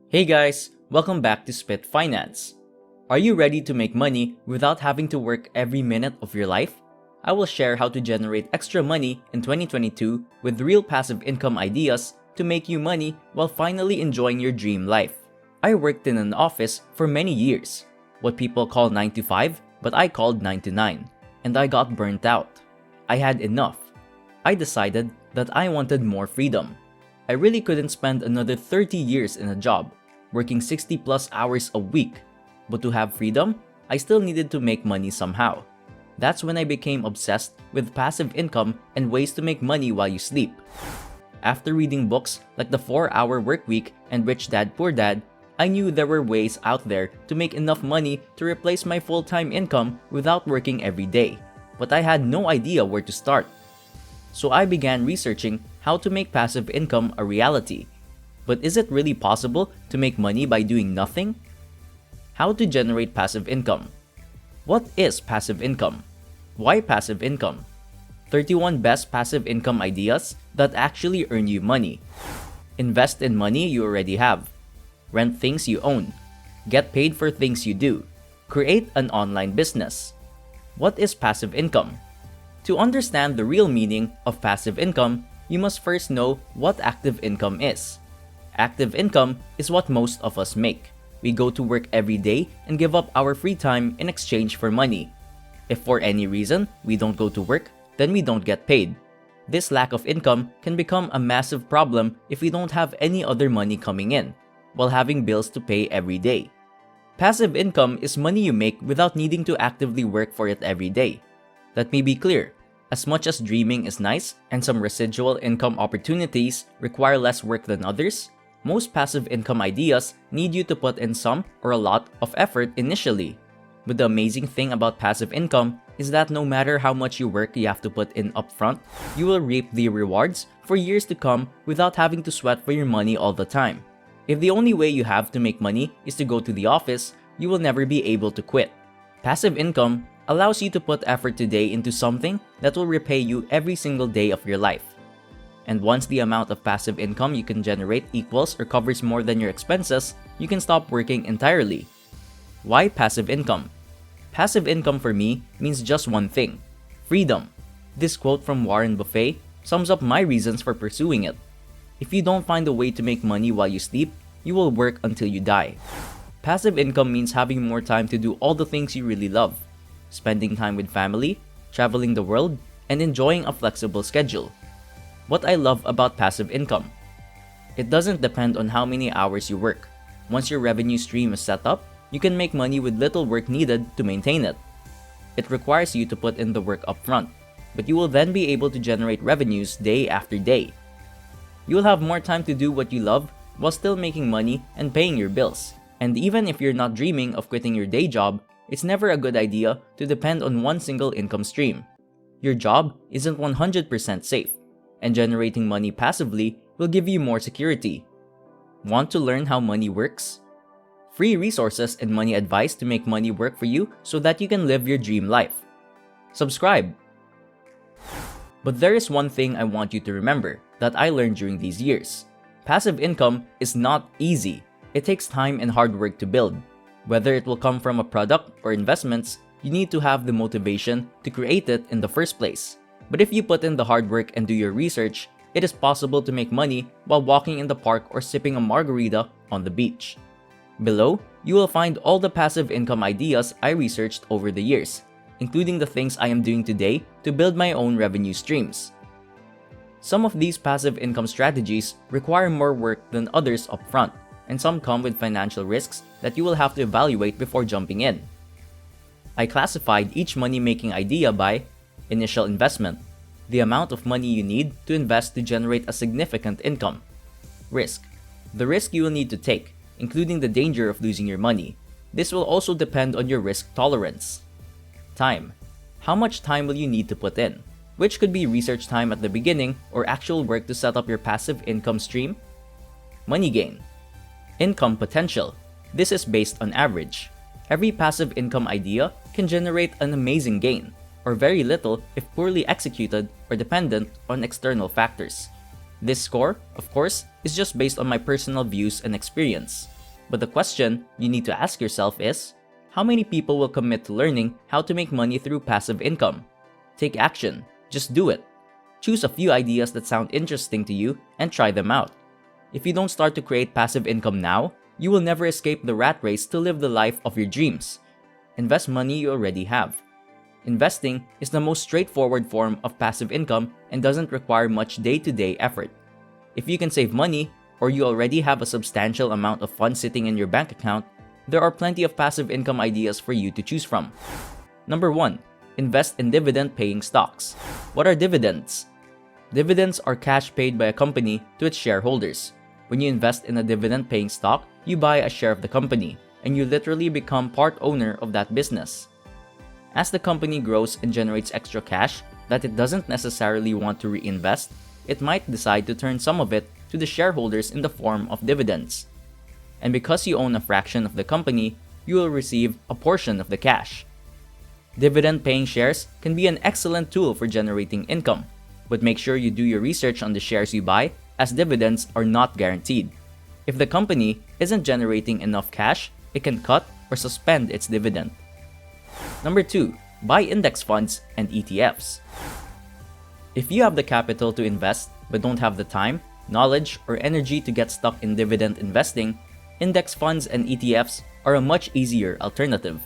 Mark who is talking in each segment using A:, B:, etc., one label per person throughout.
A: Hey guys, welcome back to Spit Finance. Are you ready to make money without having to work every minute of your life? I will share how to generate extra money in 2022 with real passive income ideas to make you money while finally enjoying your dream life. I worked in an office for many years, what people call 9 to 5, but I called 9 to 9, and I got burnt out. I had enough. I decided that I wanted more freedom. I really couldn't spend another 30 years in a job, working 60 plus hours a week. But to have freedom, I still needed to make money somehow. That's when I became obsessed with passive income and ways to make money while you sleep. After reading books like The 4-Hour Workweek and Rich Dad Poor Dad, I knew there were ways out there to make enough money to replace my full-time income without working every day. But I had no idea where to start. So I began researching how to make passive income a reality. But is it really possible to make money by doing nothing? How to generate passive income? What is passive income? Why passive income? 31 best passive income ideas that actually earn you money. Invest in money you already have. Rent things you own. Get paid for things you do. Create an online business. What is passive income? To understand the real meaning of passive income, you must first know what active income is. Active income is what most of us make. We go to work every day and give up our free time in exchange for money. If for any reason we don't go to work, then we don't get paid. This lack of income can become a massive problem if we don't have any other money coming in, while having bills to pay every day. Passive income is money you make without needing to actively work for it every day. Let me be clear. As much as dreaming is nice and some residual income opportunities require less work than others, most passive income ideas need you to put in some or a lot of effort initially. But the amazing thing about passive income is that no matter how much you work you have to put in upfront, you will reap the rewards for years to come without having to sweat for your money all the time. If the only way you have to make money is to go to the office, you will never be able to quit. Passive income allows you to put effort today into something that will repay you every single day of your life. And once the amount of passive income you can generate equals or covers more than your expenses, you can stop working entirely. Why passive income? Passive income for me means just one thing: freedom. This quote from Warren Buffett sums up my reasons for pursuing it. If you don't find a way to make money while you sleep, you will work until you die. Passive income means having more time to do all the things you really love. Spending time with family, traveling the world, and enjoying a flexible schedule. What I love about passive income: it doesn't depend on how many hours you work. Once your revenue stream is set up, you can make money with little work needed to maintain it. It requires you to put in the work upfront, but you will then be able to generate revenues day after day. You will have more time to do what you love while still making money and paying your bills. And even if you're not dreaming of quitting your day job, it's never a good idea to depend on one single income stream. Your job isn't 100% safe, and generating money passively will give you more security. Want to learn how money works? Free resources and money advice to make money work for you so that you can live your dream life. Subscribe! But there is one thing I want you to remember that I learned during these years. Passive income is not easy. It takes time and hard work to build. Whether it will come from a product or investments, you need to have the motivation to create it in the first place. But if you put in the hard work and do your research, it is possible to make money while walking in the park or sipping a margarita on the beach. Below, you will find all the passive income ideas I researched over the years, including the things I am doing today to build my own revenue streams. Some of these passive income strategies require more work than others upfront, and some come with financial risks that you will have to evaluate before jumping in. I classified each money-making idea by initial investment, the amount of money you need to invest to generate a significant income. Risk, the risk you will need to take, including the danger of losing your money. This will also depend on your risk tolerance. Time, how much time will you need to put in, which could be research time at the beginning or actual work to set up your passive income stream. Money gain, income potential. This is based on average. Every passive income idea can generate an amazing gain, or very little if poorly executed or dependent on external factors. This score, of course, is just based on my personal views and experience. But the question you need to ask yourself is, how many people will commit to learning how to make money through passive income? Take action. Just do it. Choose a few ideas that sound interesting to you and try them out. If you don't start to create passive income now, you will never escape the rat race to live the life of your dreams. Invest money you already have. Investing is the most straightforward form of passive income and doesn't require much day-to-day effort. If you can save money, or you already have a substantial amount of funds sitting in your bank account, there are plenty of passive income ideas for you to choose from. Number 1. Invest in dividend-paying stocks. What are dividends? Dividends are cash paid by a company to its shareholders. When you invest in a dividend-paying stock, you buy a share of the company, and you literally become part owner of that business. As the company grows and generates extra cash that it doesn't necessarily want to reinvest, it might decide to turn some of it to the shareholders in the form of dividends. And because you own a fraction of the company, you will receive a portion of the cash. Dividend-paying shares can be an excellent tool for generating income, but make sure you do your research on the shares you buy, as dividends are not guaranteed. If the company isn't generating enough cash, it can cut or suspend its dividend. Number 2. Buy index funds and ETFs. If you have the capital to invest but don't have the time, knowledge, or energy to get stuck in dividend investing, index funds and ETFs are a much easier alternative.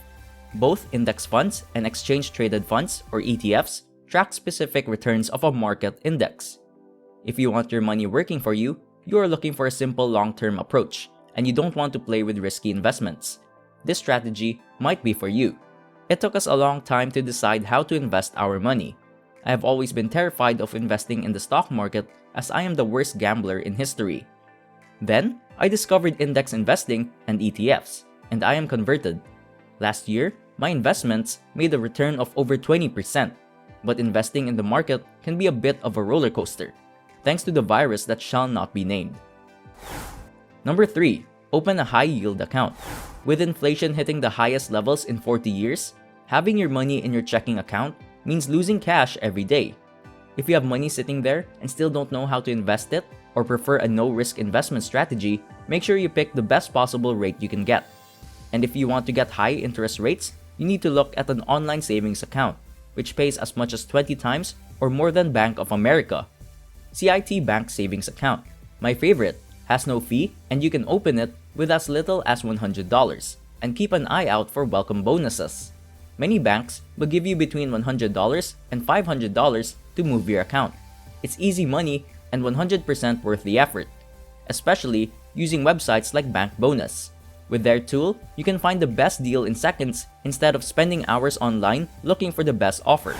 A: Both index funds and exchange-traded funds, or ETFs, track specific returns of a market index. If you want your money working for you, you are looking for a simple long-term approach, and you don't want to play with risky investments. This strategy might be for you. It took us a long time to decide how to invest our money. I have always been terrified of investing in the stock market as I am the worst gambler in history. Then, I discovered index investing and ETFs, and I am converted. Last year, my investments made a return of over 20%, but investing in the market can be a bit of a roller coaster, thanks to the virus that shall not be named. Number 3. Open a high-yield account. With inflation hitting the highest levels in 40 years, having your money in your checking account means losing cash every day. If you have money sitting there and still don't know how to invest it, or prefer a no-risk investment strategy, make sure you pick the best possible rate you can get. And if you want to get high interest rates, you need to look at an online savings account, which pays as much as 20 times or more than Bank of America. CIT Bank Savings Account, my favorite, has no fee and you can open it with as little as $100 and keep an eye out for welcome bonuses. Many banks will give you between $100 and $500 to move your account. It's easy money and 100% worth the effort, especially using websites like Bank Bonus. With their tool, you can find the best deal in seconds instead of spending hours online looking for the best offer.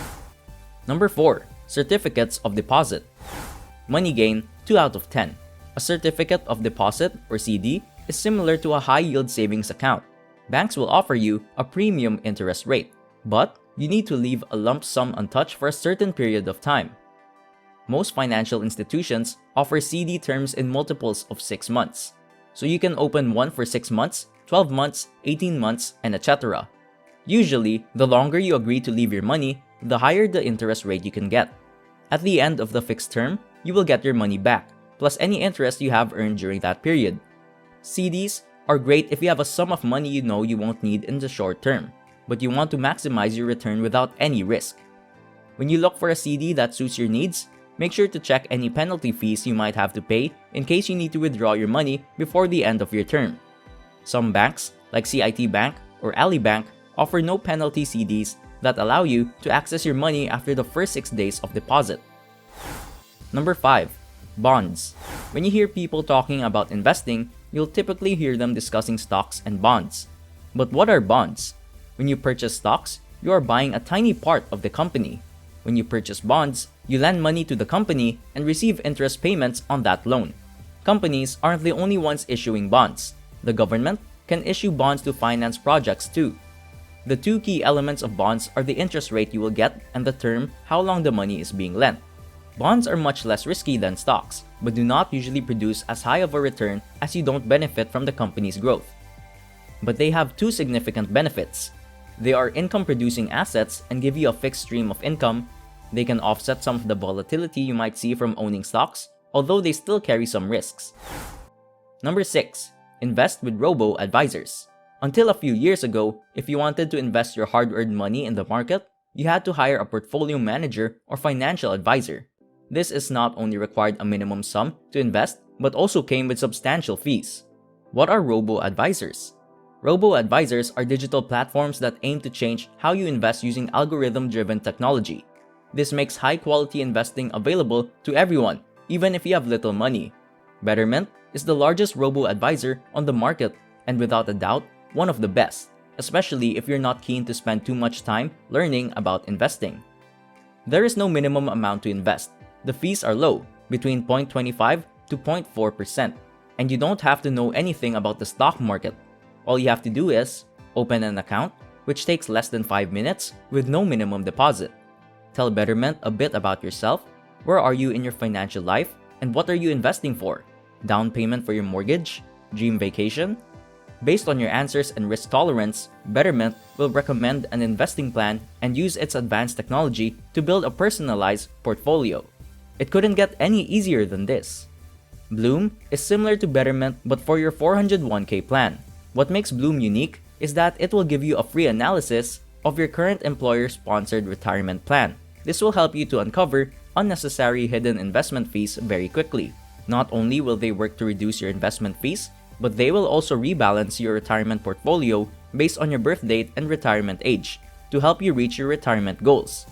A: Number 4. Certificates of Deposit. MoneyGain 2 out of 10. A certificate of deposit, or CD, is similar to a high-yield savings account. Banks will offer you a premium interest rate, but you need to leave a lump sum untouched for a certain period of time. Most financial institutions offer CD terms in multiples of 6 months, so you can open one for 6 months, 12 months, 18 months, and etc. Usually, the longer you agree to leave your money, the higher the interest rate you can get. At the end of the fixed term, you will get your money back, plus any interest you have earned during that period. CDs are great if you have a sum of money you know you won't need in the short term, but you want to maximize your return without any risk. When you look for a CD that suits your needs, make sure to check any penalty fees you might have to pay in case you need to withdraw your money before the end of your term. Some banks, like CIT Bank or Ali Bank, offer no penalty CDs that allow you to access your money after the first 6 days of deposit. Number 5. Bonds. When you hear people talking about investing, you'll typically hear them discussing stocks and bonds. But what are bonds? When you purchase stocks, you are buying a tiny part of the company. When you purchase bonds, you lend money to the company and receive interest payments on that loan. Companies aren't the only ones issuing bonds. The government can issue bonds to finance projects too. The two key elements of bonds are the interest rate you will get and the term, how long the money is being lent. Bonds are much less risky than stocks, but do not usually produce as high of a return as you don't benefit from the company's growth. But they have two significant benefits. They are income-producing assets and give you a fixed stream of income. They can offset some of the volatility you might see from owning stocks, although they still carry some risks. Number 6. Invest with robo-advisors. Until a few years ago, if you wanted to invest your hard-earned money in the market, you had to hire a portfolio manager or financial advisor. This is not only required a minimum sum to invest, but also came with substantial fees. What are robo-advisors? Robo-advisors are digital platforms that aim to change how you invest using algorithm-driven technology. This makes high-quality investing available to everyone, even if you have little money. Betterment is the largest robo-advisor on the market and without a doubt, one of the best, especially if you're not keen to spend too much time learning about investing. There is no minimum amount to invest. The fees are low, between 0.25 to 0.4%, and you don't have to know anything about the stock market. All you have to do is open an account, which takes less than 5 minutes with no minimum deposit. Tell Betterment a bit about yourself. Where are you in your financial life, and what are you investing for? Down payment for your mortgage? Dream vacation? Based on your answers and risk tolerance, Betterment will recommend an investing plan and use its advanced technology to build a personalized portfolio. It couldn't get any easier than this. Bloom is similar to Betterment but for your 401k plan. What makes Bloom unique is that it will give you a free analysis of your current employer-sponsored retirement plan. This will help you to uncover unnecessary hidden investment fees very quickly. Not only will they work to reduce your investment fees, but they will also rebalance your retirement portfolio based on your birth date and retirement age to help you reach your retirement goals.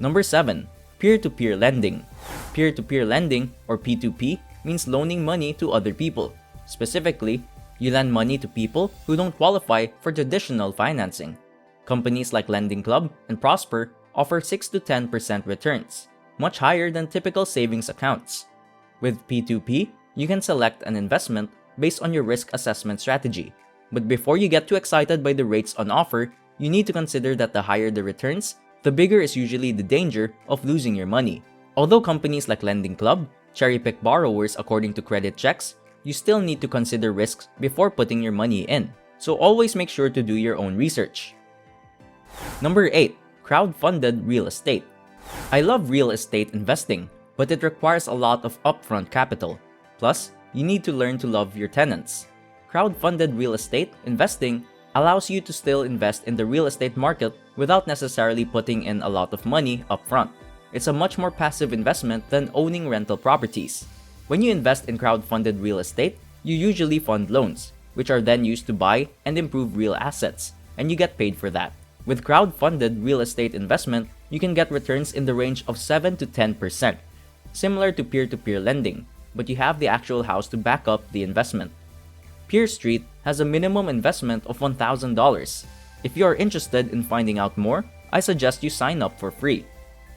A: Number 7. Peer-to-peer lending. Peer-to-peer lending, or P2P, means loaning money to other people. Specifically, you lend money to people who don't qualify for traditional financing. Companies like Lending Club and Prosper offer 6 to 10% returns, much higher than typical savings accounts. With P2P, you can select an investment based on your risk assessment strategy. But before you get too excited by the rates on offer, you need to consider that the higher the returns, the bigger is usually the danger of losing your money. Although companies like Lending Club cherry-pick borrowers according to credit checks, you still need to consider risks before putting your money in. So always make sure to do your own research. Number 8. Crowd-funded real estate. I love real estate investing, but it requires a lot of upfront capital. Plus, you need to learn to love your tenants. Crowd-funded real estate investing allows you to still invest in the real estate market without necessarily putting in a lot of money upfront. It's a much more passive investment than owning rental properties. When you invest in crowd-funded real estate, you usually fund loans, which are then used to buy and improve real assets, and you get paid for that. With crowd-funded real estate investment, you can get returns in the range of 7 to 10%, similar to peer-to-peer lending, but you have the actual house to back up the investment. Peer Street has a minimum investment of $1,000. If you are interested in finding out more, I suggest you sign up for free.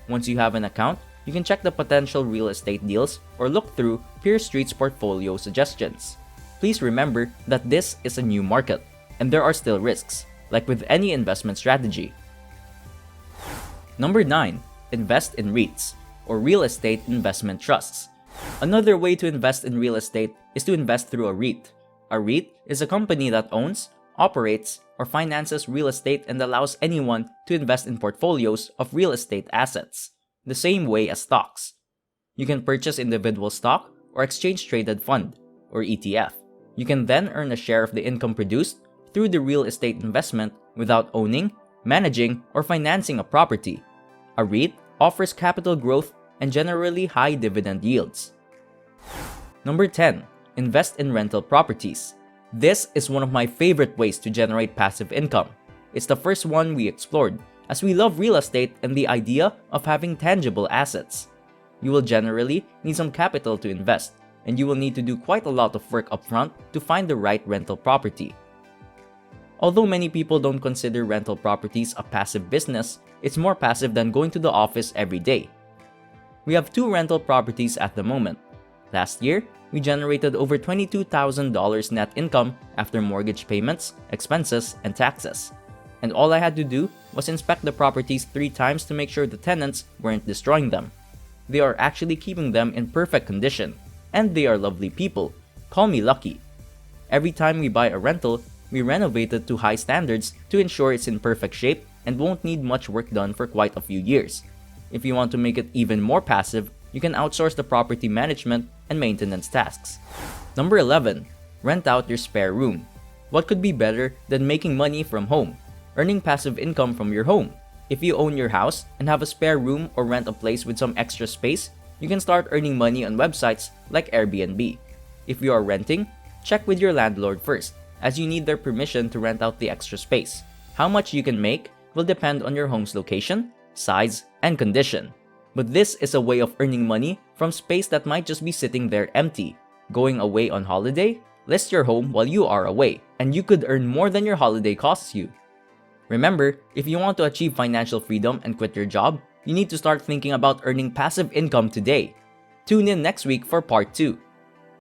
A: Once you have an account, you can check the potential real estate deals or look through Peer Street's portfolio suggestions. Please remember that this is a new market, and there are still risks, like with any investment strategy. Number 9. Invest in REITs, or Real Estate Investment Trusts. Another way to invest in real estate is to invest through a REIT. A REIT is a company that owns, operates, or finances real estate and allows anyone to invest in portfolios of real estate assets, the same way as stocks. You can purchase individual stock or exchange-traded fund, or ETF. You can then earn a share of the income produced through the real estate investment without owning, managing, or financing a property. A REIT offers capital growth and generally high dividend yields. Number 10. Invest in rental properties. This is one of my favorite ways to generate passive income. It's the first one we explored, as we love real estate and the idea of having tangible assets. You will generally need some capital to invest, and you will need to do quite a lot of work upfront to find the right rental property. Although many people don't consider rental properties a passive business, it's more passive than going to the office every day. We have 2 rental properties at the moment. Last year, we generated over $22,000 net income after mortgage payments, expenses, and taxes. And all I had to do was inspect the properties 3 times to make sure the tenants weren't destroying them. They are actually keeping them in perfect condition, and they are lovely people. Call me lucky. Every time we buy a rental, we renovate it to high standards to ensure it's in perfect shape and won't need much work done for quite a few years. If you want to make it even more passive, you can outsource the property management and maintenance tasks. Number 11. Rent out your spare room. What could be better than making money from home? Earning passive income from your home. If you own your house and have a spare room or rent a place with some extra space, you can start earning money on websites like Airbnb. If you are renting, check with your landlord first, as you need their permission to rent out the extra space. How much you can make will depend on your home's location, size, and condition. But this is a way of earning money from space that might just be sitting there empty. Going away on holiday? List your home while you are away, and you could earn more than your holiday costs you. Remember, if you want to achieve financial freedom and quit your job, you need to start thinking about earning passive income today. Tune in next week for part 2.